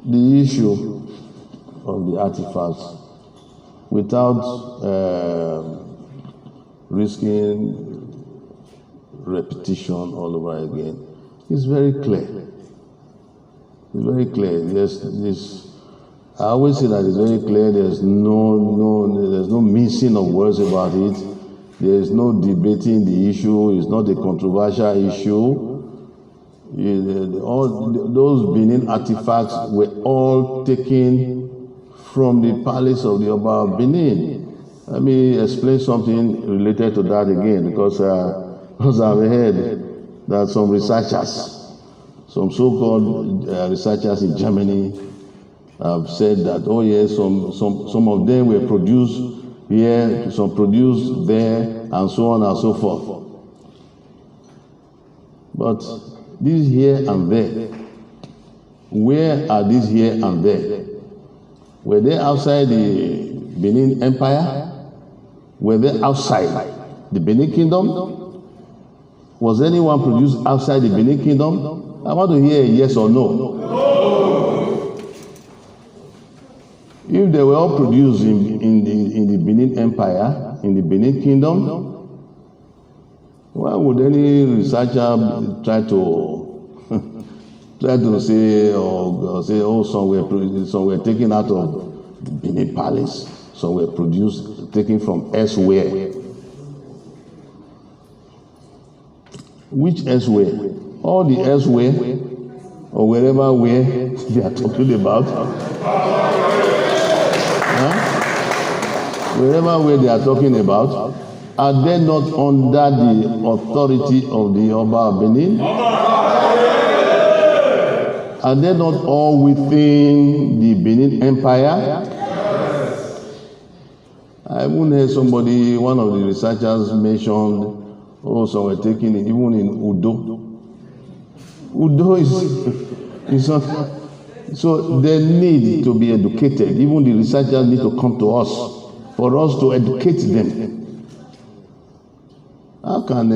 the issue of the artifacts without risking repetition all over again is very clear. It's very clear. I always say that it's very clear. There's no missing of words about it. There's no debating the issue. It's not a controversial issue. All those Benin artifacts were all taken from the palace of the Oba of Benin. Let me explain something related to that again, because I've heard that some researchers, some so-called researchers in Germany, have said that, oh yes, some of them were produced here, some produced there, and so on and so forth. But this here and there, where are these here and there? Were they outside the Benin Empire? Were they outside the Benin Kingdom? Was anyone produced outside the Benin Kingdom? I want to hear a yes or no. If they were all produced in the Benin Empire, in the Benin Kingdom, why would any researcher try to say oh, some were taken out of the Benin Palace, some were taken from elsewhere? Which elsewhere? All the elsewhere, or wherever where they are talking about. Wherever where they are talking about, are they not under the authority of the Oba of Benin? Are they not all within the Benin Empire? I even heard somebody, one of the researchers mentioned, some were taken even in Udo. Udo is not. So they need to be educated. Even the researchers need to come to us for us to educate them. How can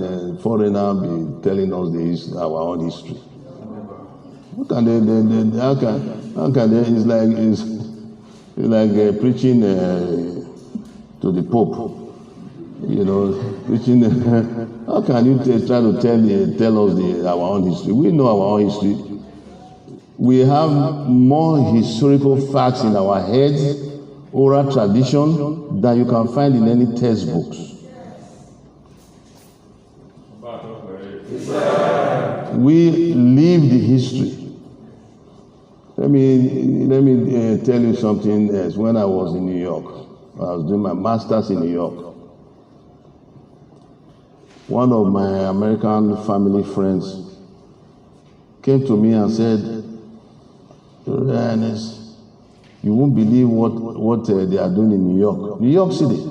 a foreigner be telling us our own history? How can they? It's like preaching to the Pope. Preaching. How can you try to tell us our own history? We know our own history. We have more historical facts in our heads, oral tradition, than you can find in any textbooks. We live the history. Let me tell you something else. When I was in New York, I was doing my master's in New York. One of my American family friends came to me and said, Your Highness, you won't believe what they are doing in New York. New York City.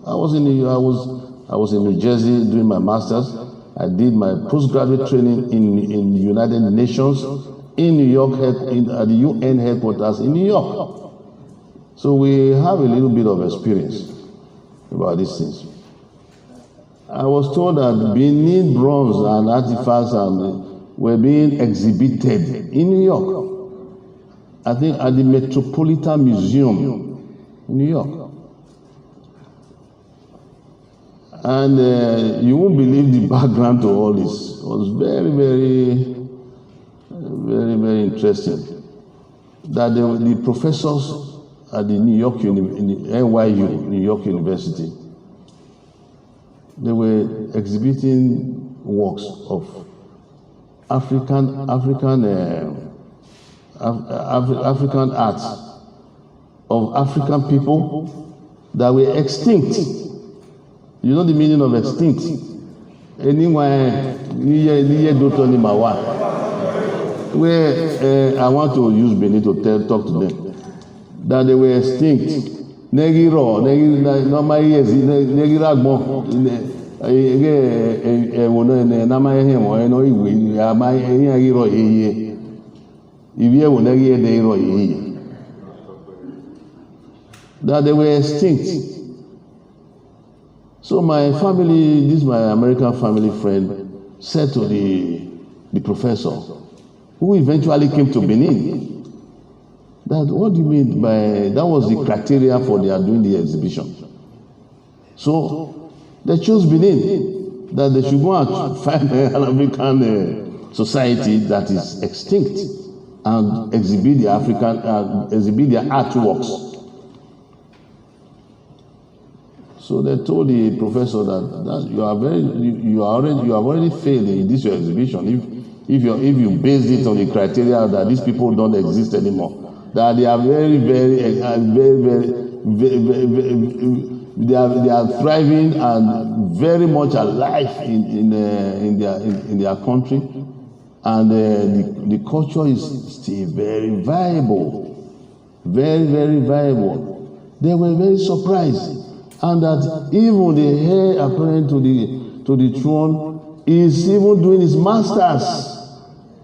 I was in New Jersey doing my master's. I did my postgraduate training in the United Nations in New York, at the UN headquarters in New York. So we have a little bit of experience about these things. I was told that Benin bronze and artifacts were being exhibited in New York. I think at the Metropolitan Museum in New York. And you won't believe the background to all this. It was very, very, very, very interesting. That the professors at the NYU, New York University, they were exhibiting works of African arts of African people that were extinct. You know the meaning of extinct? Where I want to use Benin to talk to them that they were extinct. Negiro, that they were extinct. So my family, this my American family friend, said to the professor, who eventually came to Benin. What do you mean by that? Was the criteria for their doing the exhibition. So they chose Benin, that they should go and find an African society that is extinct and exhibit their artworks. So they told the professor that you have already failed in this your exhibition if you based it on the criteria that these people don't exist anymore, that they are very they are thriving and very much alive in their country, and the culture is still very viable, very viable. They were very surprised. And that even the heir apparent to the throne is even doing his masters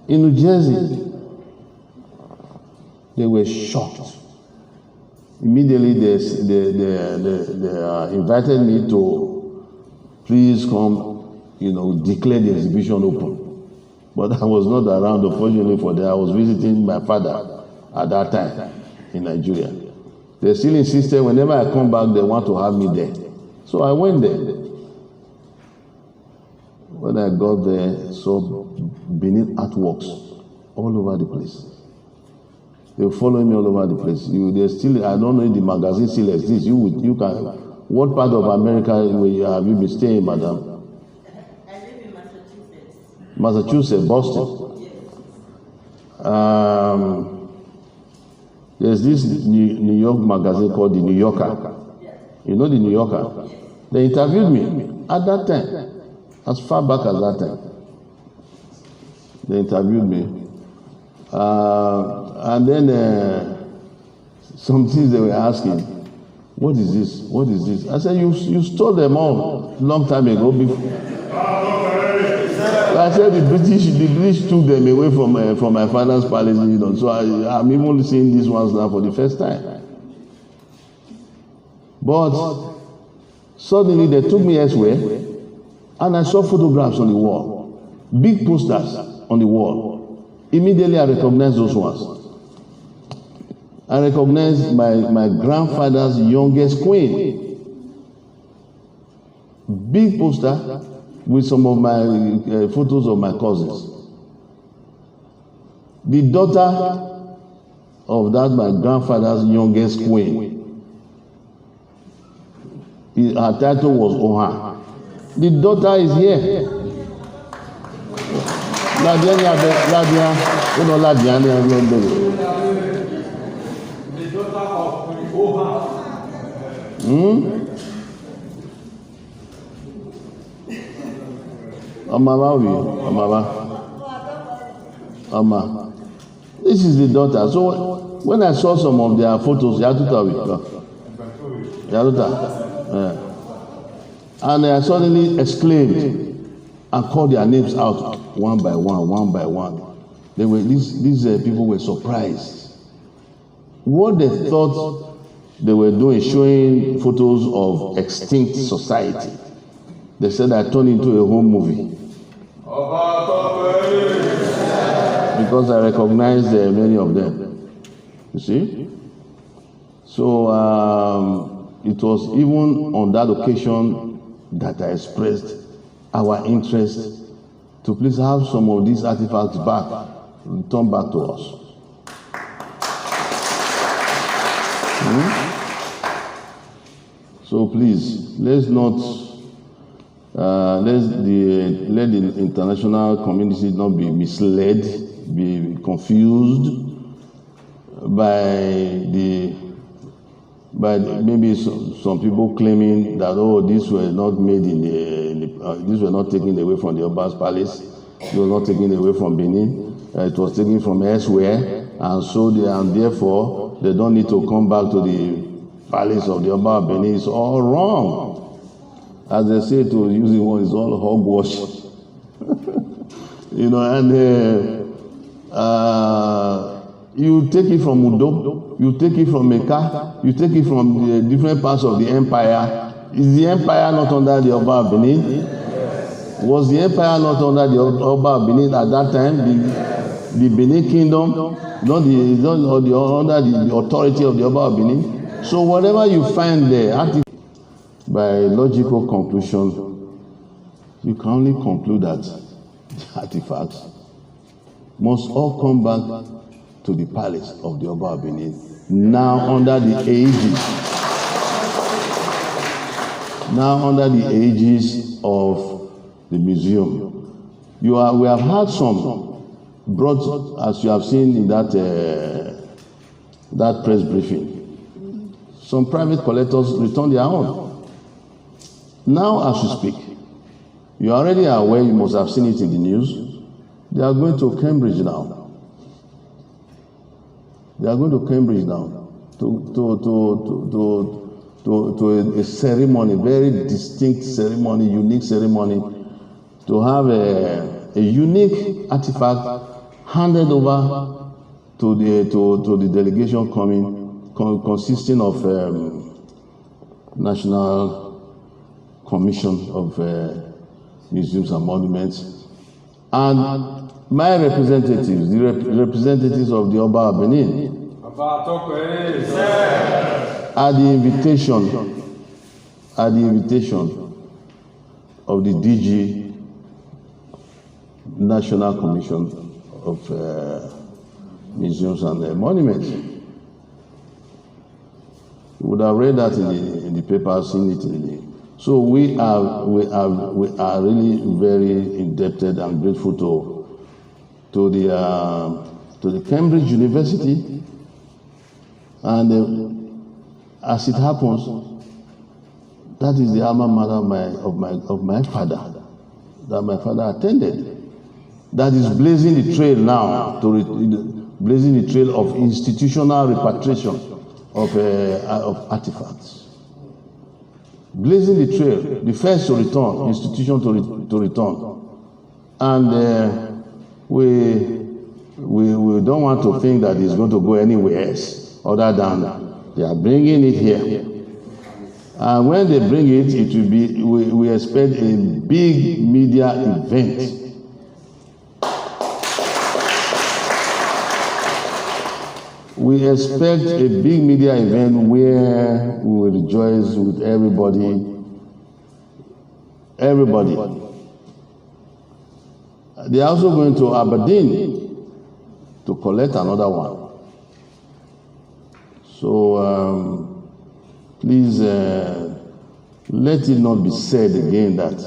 in New Jersey. They were shocked. Immediately they invited me to please come, declare the exhibition open. But I was not around, unfortunately for that. I was visiting my father at that time in Nigeria. They still insisted whenever I come back, they want to have me there. So I went there. When I got there, saw Benin artworks all over the place. They were following me all over the place. I don't know if the magazine still exists. You can. What part of America have you been staying, madam? I live in Massachusetts. Massachusetts, Boston. Yes. There's this New York magazine called The New Yorker. You know The New Yorker? They interviewed me at that time, as far back as that time. They interviewed me. And then some things they were asking, what is this? What is this? I said, you stole them all long time ago. I said the British took them away from my father's palace, so I'm even seeing these ones now for the first time. But suddenly they took me elsewhere, and I saw photographs on the wall, big posters on the wall. Immediately I recognized those ones. I recognized my grandfather's youngest queen. Big poster with some of my photos of my cousins. The daughter of that my grandfather's youngest queen, her title was Oha. The daughter is here. The daughter of Oha. This is the daughter. So when I saw some of their photos, and I suddenly exclaimed and called their names out one by one. These people were surprised. What they thought they were doing, showing photos of extinct society. They said I turned into a home movie. Because I recognized many of them. You see? So it was even on that occasion that I expressed our interest to please have some of these artifacts back, returned back to us. So please, let's not let the international community not be misled, be confused by maybe some people claiming that these were not made these were not taken away from the Oba's palace, it was not taken away from Benin, it was taken from elsewhere, and therefore they don't need to come back to the palace of the Oba of Benin. It's all wrong. As they say, to use the word, it's all hogwash. You take it from Udo, you take it from Mecca, you take it from the different parts of the empire. Is the empire not under the Oba of Benin? Yes. Was the empire not under the Oba of Benin at that time? the Benin Kingdom, not under the authority of the Oba of Benin. So whatever you find there, by logical conclusion, you can only conclude that the artifacts must all come back to the palace of the Oba of Benin, now under the aegis of the museum. We have had some brought, as you have seen in that press briefing. Some private collectors return their own. Now, as you speak, you are already aware, you must have seen it in the news, they are going to Cambridge now. They are going to Cambridge now to a ceremony, very distinct ceremony, unique ceremony, to have a unique artifact handed over to the delegation consisting of National Commission of Museums and Monuments, and my representatives, the representatives of the Oba of Benin, at the invitation of the DG, National Commission of Museums and Monuments. You would have read that in the paper, seen it in the. So we are really very indebted and grateful to the Cambridge University, and as it happens, that is the alma mater of my father, that my father attended. That is blazing the trail now, blazing the trail of institutional repatriation of artifacts. Blazing the trail, the first to return, institution to return. And we don't want to think that it's going to go anywhere else other than they are bringing it here. And when they bring it, it will be, we expect a big media event. We expect a big media event where we will rejoice with everybody. They are also going to Aberdeen to collect another one. So please let it not be said again that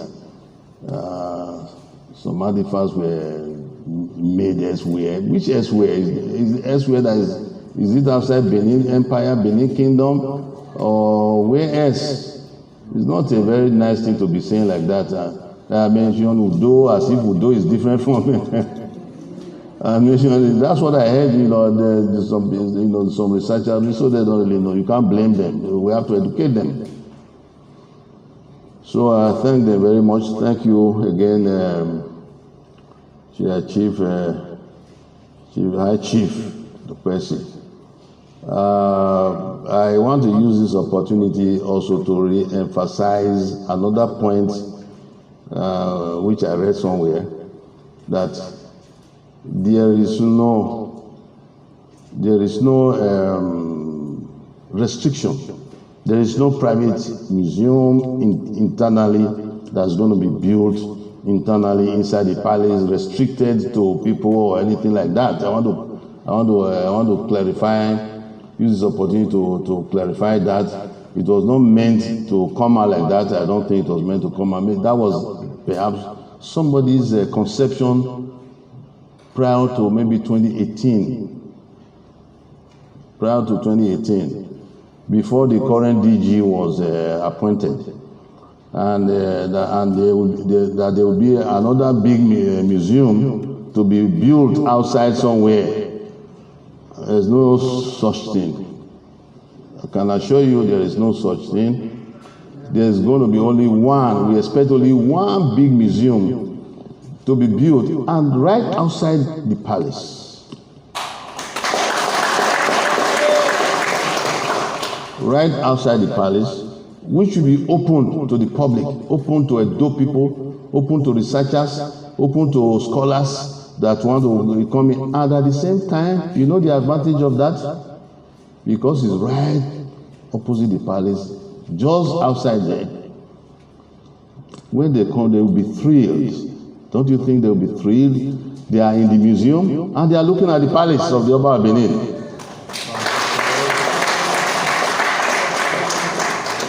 some artifacts were made elsewhere. Which elsewhere? Is elsewhere that is it outside Benin Empire, Benin Kingdom, or where else? It's not a very nice thing to be saying like that. I mentioned Udo as if Udo is different from I mentioned that's what I heard. There's some researchers, so they don't really know. You can't blame them. We have to educate them. So I thank them very much. Thank you again, High Chief, the Percy. I want to use this opportunity also to re-emphasize another point which I read somewhere, that there is no restriction. There is no private museum internally that's going to be built internally inside the palace, restricted to people or anything like that. I want to clarify. Use this opportunity to clarify that it was not meant to come out like that. I don't think it was meant to come out. That was perhaps somebody's conception prior to maybe 2018. Prior to 2018, before the current DG was appointed, and that there will be another big museum to be built outside somewhere. There's no such thing. I can assure you there is no such thing. There's going to be only one. We expect only one big museum to be built, and right outside the palace. Right outside the palace, which will be open to the public, open to Edo people, open to researchers, open to scholars, that want to come in. And at the same time, you know the advantage of that? Because it's right opposite the palace, just outside there. When they come, they will be thrilled. Don't you think they will be thrilled? They are in the museum and they are looking at the palace of the Oba of Benin.